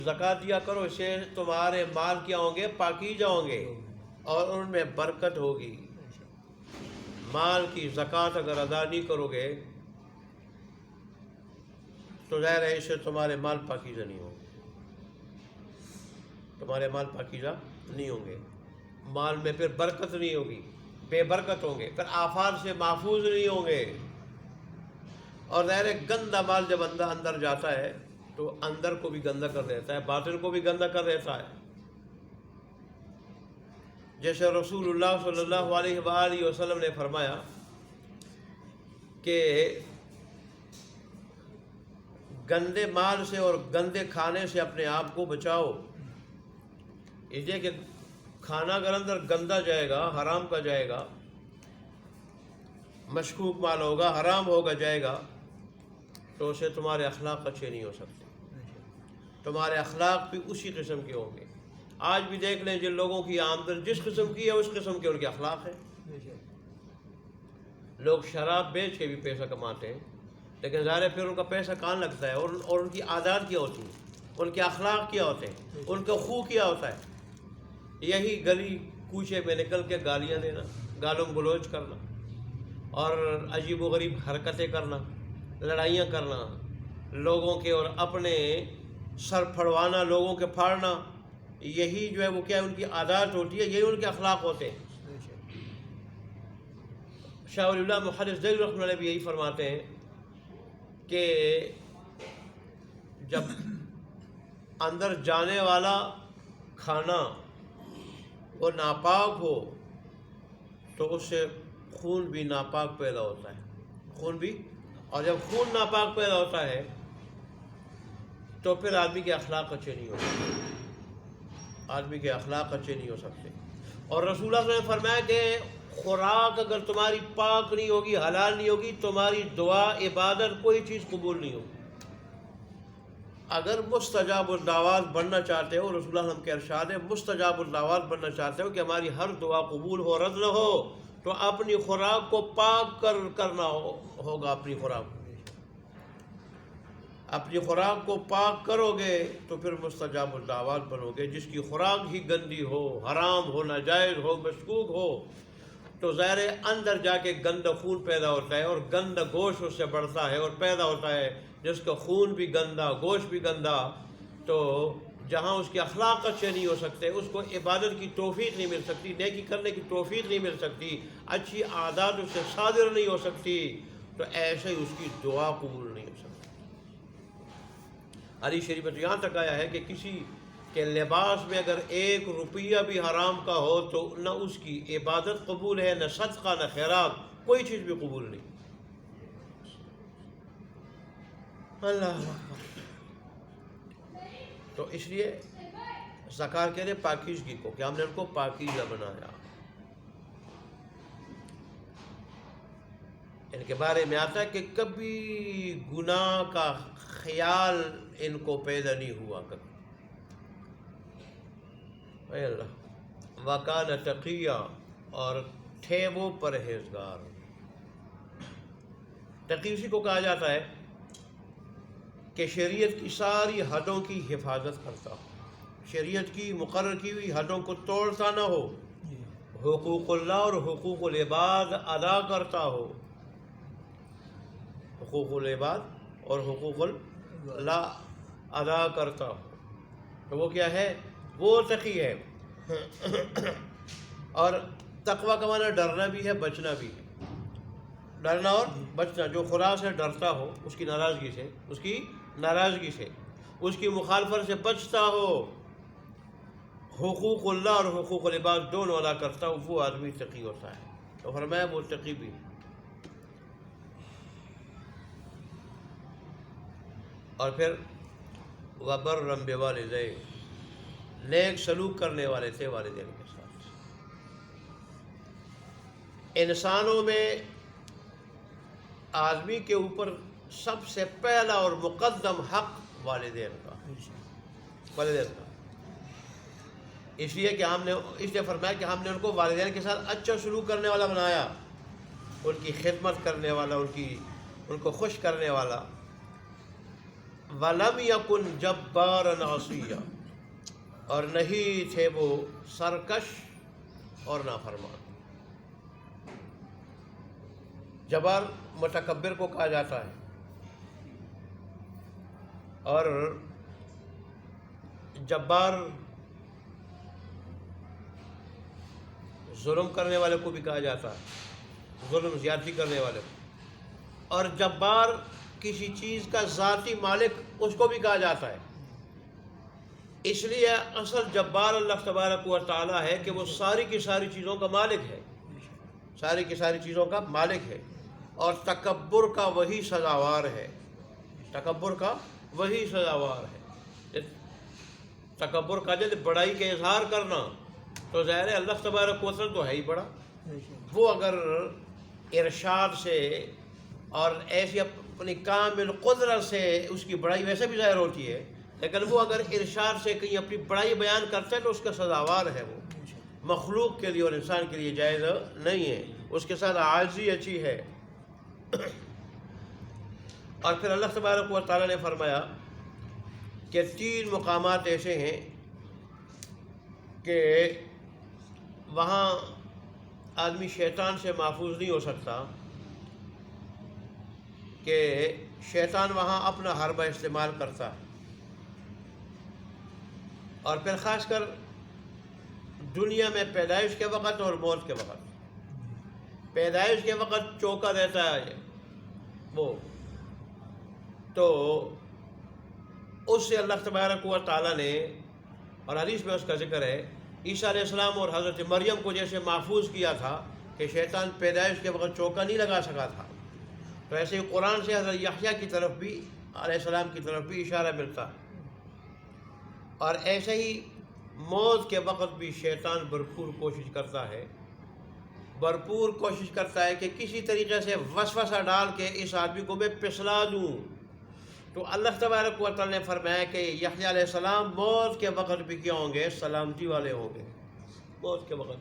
زکات دیا کرو، اس سے تمہارے مال کیا ہوں گے؟ پاکیزہ ہوں گے اور ان میں برکت ہوگی۔ مال کی زکات اگر ادا نہیں کرو گے تو ظاہر ہے اس سے تمہارے مال پاکیزہ نہیں ہوں گے، تمہارے مال پاکیزہ نہیں ہوں گے، مال میں پھر برکت نہیں ہوگی، بے برکت ہوں گے، پھر آفات سے محفوظ نہیں ہوں گے۔ اور ظاہر ہے گندا مال جب اندر جاتا ہے تو اندر کو بھی گندا کر دیتا ہے، باطن کو بھی گندا کر دیتا ہے۔ جیسے رسول اللہ صلی اللہ علیہ وآلہ وسلم نے فرمایا کہ گندے مال سے اور گندے کھانے سے اپنے آپ کو بچاؤ، اس لیے کہ کھانا اگر اندر گندا جائے گا، حرام کا جائے گا، مشکوک مال ہوگا، حرام ہوگا جائے گا، تو اسے تمہارے اخلاق اچھے نہیں ہو سکتے، تمہارے اخلاق بھی اسی قسم کے ہوں گے۔ آج بھی دیکھ لیں جن لوگوں کی آمدن جس قسم کی ہے اس قسم کے ان کے اخلاق ہیں۔ لوگ شراب بیچ کے بھی پیسہ کماتے ہیں، لیکن ظاہر ہے پھر ان کا پیسہ کہاں لگتا ہے، اور ان کی عادات کیا ہوتی ہیں، ان کے اخلاق کیا ہوتے ہیں، ان کا خو کیا ہوتا ہے؟ یہی گلی کوچے میں نکل کے گالیاں دینا، گالوں گلوچ کرنا اور عجیب و غریب حرکتیں کرنا، لڑائیاں کرنا، لوگوں کے اور اپنے سر پھڑوانا، لوگوں کے پھاڑنا، یہی جو ہے وہ کیا ان کی عادات ہوتی ہے، یہی ان کے اخلاق ہوتے ہیں۔ شاہ ولی اللہ محدث دہلوی رحمۃ اللہ بھی یہی فرماتے ہیں کہ جب اندر جانے والا کھانا وہ ناپاک ہو تو اس سے خون بھی ناپاک پیدا ہوتا ہے، خون بھی، اور جب خون ناپاک پیدا ہوتا ہے تو پھر آدمی کے اخلاق اچھے نہیں ہو سکتے، آدمی کے اخلاق اچھے نہیں ہو سکتے۔ اور رسول اللہ صلی اللہ علیہ وسلم نے فرمایا کہ خوراک اگر تمہاری پاک نہیں ہوگی، حلال نہیں ہوگی، تمہاری دعا، عبادت، کوئی چیز قبول نہیں ہوگی۔ اگر مستجاب الدعوات بننا چاہتے ہو، رسول اللہ صلی اللہ علیہ وسلم کے ارشاد ہے، مستجاب الدعوات بننا چاہتے ہو کہ ہماری ہر دعا قبول ہو، رد نہ ہو، تو اپنی خوراک کو پاک کرنا ہوگا۔ اپنی خوراک کو پاک کرو گے تو پھر مستجاب الدعوات بنو گے۔ جس کی خوراک ہی گندی ہو، حرام ہو، ناجائز ہو، مشکوک ہو، تو ظاہر ہے اندر جا کے گندا خون پیدا ہوتا ہے اور گندا گوشت اس سے بڑھتا ہے اور پیدا ہوتا ہے، جس کا خون بھی گندا، گوشت بھی گندا، تو جہاں اس کے اخلاق اچھے نہیں ہو سکتے، اس کو عبادت کی توفیق نہیں مل سکتی، نیکی کرنے کی توفیق نہیں مل سکتی، اچھی عادات اس سے صادر نہیں ہو سکتی، تو ایسے ہی اس کی دعا قبول نہیں ہو سکتی۔ حدیث شریف میں یہاں تک آیا ہے کہ کسی کے لباس میں اگر 1 روپیہ بھی حرام کا ہو تو نہ اس کی عبادت قبول ہے، نہ صدقہ، نہ خیرات، کوئی چیز بھی قبول نہیں۔ اللہ اکبر۔ تو اس لیے زکات کہتے ہیں پاکیزگی کو، کہ ہم نے ان کو پاکیزہ بنایا۔ ان کے بارے میں آتا ہے کہ کبھی گناہ کا خیال ان کو پیدا نہیں ہوا کبھی۔ اے اللہ، وَكَانَ تَقِيًّا، اور تھے وہ پرہیزگار۔ تقی اسی کو کہا جاتا ہے کہ شریعت کی ساری حدوں کی حفاظت کرتا ہو، شریعت کی مقرر کی ہوئی حدوں کو توڑتا نہ ہو، حقوق اللہ اور حقوق العباد ادا کرتا ہو، حقوق العباد اور حقوق اللہ ادا کرتا ہو، تو وہ کیا ہے؟ وہ تقی ہے۔ اور تقویٰ کا معنی ڈرنا بھی ہے، بچنا بھی ہے، ڈرنا اور بچنا۔ جو خدا سے ڈرتا ہو، اس کی ناراضگی سے، اس کی مخالفت سے بچتا ہو، حقوق اللہ اور حقوق العباد دونوں ادا کرتا ہو، وہ آدمی تقی ہوتا ہے۔ تو فرمایا وہ تقی بھی ہے۔ اور پھر وَبَرًّا بِوَالِدَيْهِ، نیک سلوک کرنے والے تھے والدین کے ساتھ۔ انسانوں میں آدمی کے اوپر سب سے پہلا اور مقدم حق والدین کا، اس لیے فرمایا کہ ہم نے ان کو والدین کے ساتھ اچھا سلوک کرنے والا بنایا، ان کی خدمت کرنے والا، ان کو خوش کرنے والا، وَلَمْ يَكُنْ جَبَّارًا عَصِيًّا، اور نہیں تھے وہ سرکش اور نافرمان۔ جبار متکبر کو کہا جاتا ہے، اور جبار ظلم کرنے والے کو بھی کہا جاتا ہے، ظلم زیادتی کرنے والے کو۔ اور جبار کسی چیز کا ذاتی مالک اس کو بھی کہا جاتا ہے۔ اس لیے اصل جبار اللہ تبارک و تعالی ہے کہ وہ ساری کی ساری چیزوں کا مالک ہے، ساری کی ساری چیزوں کا مالک ہے، اور تکبر کا وہی سزاوار ہے، تکبر کا وہی سزاوار ہے۔ تکبر کا جب بڑائی کا اظہار کرنا تو ظاہر ہے اللہ تبارک و تعالی تو ہے ہی بڑا، وہ اگر ارشاد سے اور ایسی اپنی کامل قدرت سے اس کی بڑائی ویسے بھی ظاہر ہوتی ہے، لیکن وہ اگر ارشاد سے کہیں اپنی بڑائی بیان کرتا ہے تو اس کا سزاوار ہے، وہ مخلوق کے لیے اور انسان کے لیے جائز نہیں ہے، اس کے ساتھ عاجزی اچھی ہے۔ اور پھر اللہ تبارک و تعالیٰ نے فرمایا کہ 3 مقامات ایسے ہیں کہ وہاں آدمی شیطان سے محفوظ نہیں ہو سکتا، کہ شیطان وہاں اپنا حربہ استعمال کرتا ہے، اور پھر خاص کر دنیا میں پیدائش کے وقت اور موت کے وقت۔ پیدائش کے وقت چوکا رہتا ہے وہ، تو اس سے اللہ تبارک و تعالیٰ نے، اور حدیث میں اس کا ذکر ہے، عیسیٰ علیہ السلام اور حضرت مریم کو جیسے محفوظ کیا تھا کہ شیطان پیدائش کے وقت چوکا نہیں لگا سکا تھا، تو ایسے ہی قرآن سے حضرت یحییٰ کی طرف بھی علیہ السلام کی طرف بھی اشارہ ملتا ہے۔ اور ایسے ہی موت کے وقت بھی شیطان بھرپور کوشش کرتا ہے، بھرپور کوشش کرتا ہے کہ کسی طریقے سے وسوسہ ڈال کے اس آدمی کو میں پسلا دوں۔ تو اللہ تبارک و تعالیٰ نے فرمایا کہ یحییٰ علیہ السلام موت کے وقت بھی کیا ہوں گے؟ سلامتی والے ہوں گے موت کے وقت۔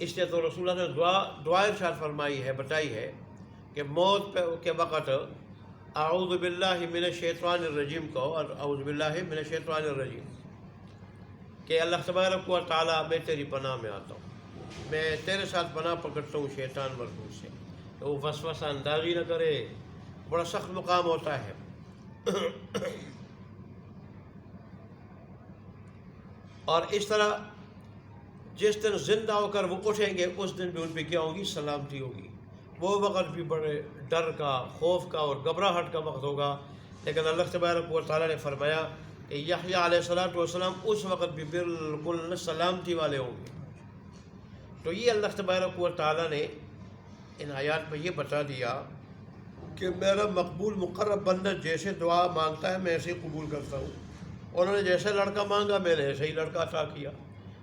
اس لیے تو رسول اللہ نے دعا ارشاد فرمائی ہے، بتائی ہے کہ موت کے وقت اعوذ باللہ من الشیطان الرجیم کو، اور اعوذ باللہ من الشیطان الرجیم، کہ اللہ تبارک و تعالیٰ میں تیری پناہ میں آتا ہوں، میں تیرے ساتھ پناہ پکڑتا ہوں شیطان مربوط سے، تو وہ وسوسہ اندازی نہ کرے۔ بڑا سخت مقام ہوتا ہے۔ اور اس طرح جس دن زندہ ہو کر وہ اٹھیں گے اس دن بھی ان پہ کیا ہوگی؟ سلامتی ہوگی۔ وہ وقت بھی بڑے ڈر کا، خوف کا اور گھبراہٹ کا وقت ہوگا، لیکن اللہ تبارک و تعالیٰ نے فرمایا کہ یحییٰ علیہ السلام اس وقت بھی بالکل سلامتی والے ہوں گے۔ تو یہ اللہ تبارک و تعالیٰ نے ان آیات میں یہ بتا دیا کہ میرا مقبول مقرب بندہ جیسے دعا مانگتا ہے میں ایسے ہی قبول کرتا ہوں۔ انہوں نے جیسے لڑکا مانگا میں نے ایسے ہی لڑکا عطا کیا،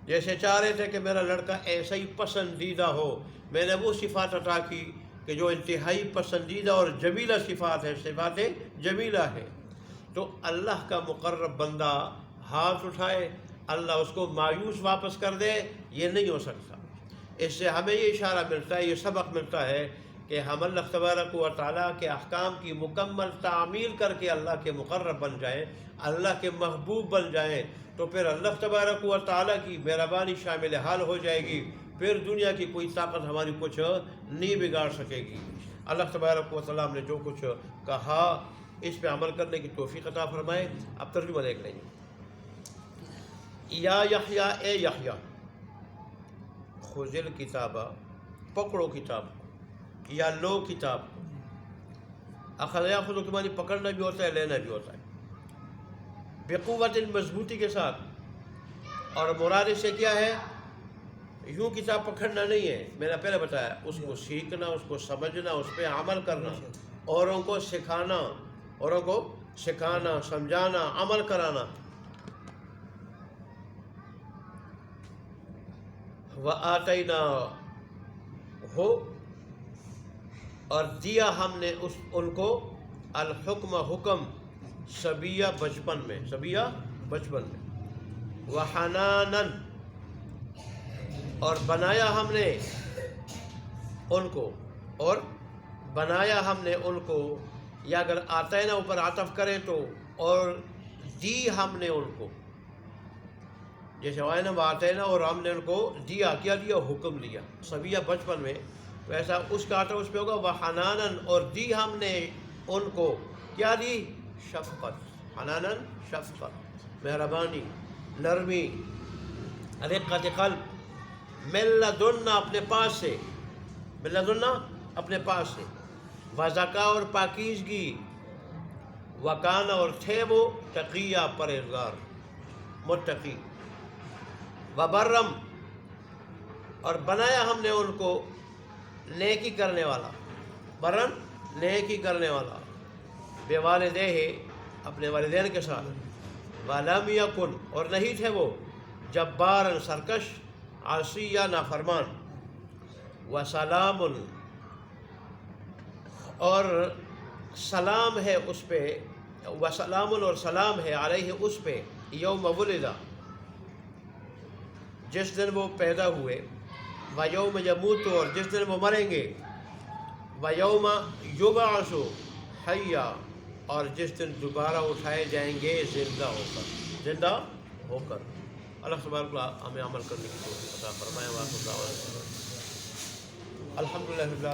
جیسے چاہ رہے تھے کہ میرا لڑکا ایسا ہی پسندیدہ ہو، میں نے وہ صفات عطا کی کہ جو انتہائی پسندیدہ اور جمیلہ صفات ہے، صفات جمیلہ ہے۔ تو اللہ کا مقرب بندہ ہاتھ اٹھائے، اللہ اس کو مایوس واپس کر دے، یہ نہیں ہو سکتا۔ اس سے ہمیں یہ اشارہ ملتا ہے، یہ سبق ملتا ہے کہ ہم اللہ تبارک و تعالیٰ کے احکام کی مکمل تعمیل کر کے اللہ کے مقرب بن جائیں، اللہ کے محبوب بن جائیں، تو پھر اللہ تبارک و تعالیٰ کی مہربانی شامل حال ہو جائے گی، پھر دنیا کی کوئی طاقت ہماری کچھ نہیں بگاڑ سکے گی۔ اللہ تبارک و تعالیٰ نے جو کچھ کہا اس پہ عمل کرنے کی توفیق عطا فرمائے۔ اب ترجمہ دیکھ لیں گے۔ یا یحییٰ، اے یحییٰ، خذ الکتاب، پکڑو کتاب، یا لو کتاب۔ اخذ یاخذ کے معنی پکڑنا بھی ہوتا ہے، لینا بھی ہوتا ہے، بقوت، مضبوطی کے ساتھ۔ اور مراد اس سے کیا ہے؟ یوں کتاب پکڑنا نہیں ہے، میں نے پہلے بتایا، اس کو سیکھنا، اس کو سمجھنا، اس پہ عمل کرنا، اوروں کو سکھانا، سمجھانا، عمل کرانا۔ وَآتَيْنَاهُ، اور دیا ہم نے ان کو، الحکم، حکم، صبیہ، بچپن میں، وحنانن، اور بنایا ہم نے ان کو، یا اگر آتینا اوپر عطف کریں تو اور دی ہم نے ان کو، جیسے وائنا آتینا اور ہم نے ان کو دیا، کیا دیا؟ حکم دیا صبیہ بچپن میں، تو ایسا اس کا عطف اس پہ ہوگا وحنانن، اور دی ہم نے ان کو کیا دی؟ شفقت، حنانن شفقت، مہربانی، نرمی، رقت قلب، من لدنا اپنے پاس سے، من لدنا اپنے پاس سے، وزکا اور پاکیزگی، وکانا اور تھے وہ تقیہ پرہیزگار متقی، وبرم اور بنایا ہم نے ان کو نیکی کرنے والا، برن نیکی کرنے والا، بے والدہ اپنے والدین کے ساتھ، ولم یکن اور نہیں تھے وہ جبارن سرکش، عاصیہ نافرمان، وسلام اور سلام ہے اس پہ، وسلام اور سلام ہے علیہ اس پہ، یوم ولدہ جس دن وہ پیدا ہوئے، ویوم یموت اور جس دن وہ مریں گے، ویوم یبعث حیا اور جس دن دوبارہ اٹھائے جائیں گے زندہ ہو کر، زندہ ہو کر۔ اللہ تبارک و تعالیٰ ہمیں عمل کرنے کی توفیق عطا فرمائے۔ الحمدللہ۔